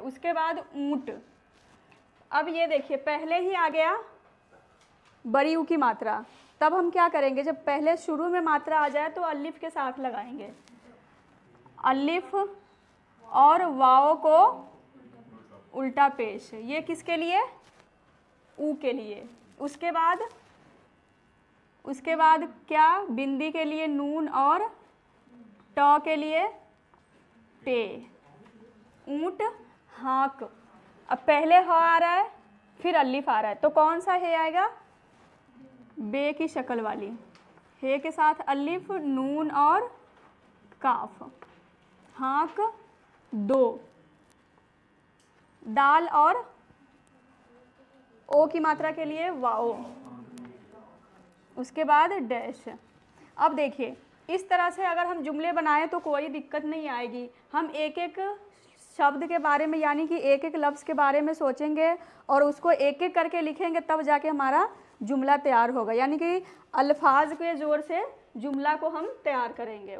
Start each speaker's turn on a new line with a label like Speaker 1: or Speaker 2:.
Speaker 1: उसके बाद ऊंट। अब ये देखिए पहले ही आ गया बड़ी ऊ की मात्रा, तब हम क्या करेंगे, जब पहले शुरू में मात्रा आ जाए तो अलिफ के साथ लगाएंगे, अलिफ और वाओ को उल्टा पेश, ये किसके लिए, ऊ के लिए। उसके बाद क्या, बिंदी के लिए नून और ट के लिए टे, ऊंट हाँक। अब पहले ह आ रहा है फिर अलिफ आ रहा है, तो कौन सा हे आएगा, बे की शक्ल वाली, हे के साथ अलिफ, नून और काफ, हाँक दो, दाल और ओ की मात्रा के लिए वाओ, उसके बाद डैश। अब देखिए इस तरह से अगर हम जुमले बनाएं तो कोई दिक्कत नहीं आएगी। हम एक एक शब्द के बारे में यानी कि एक एक लफ्ज़ के बारे में सोचेंगे और उसको एक एक करके लिखेंगे, तब जाके हमारा जुमला तैयार होगा, यानी कि अल्फाज के ज़ोर से जुमला को हम तैयार करेंगे।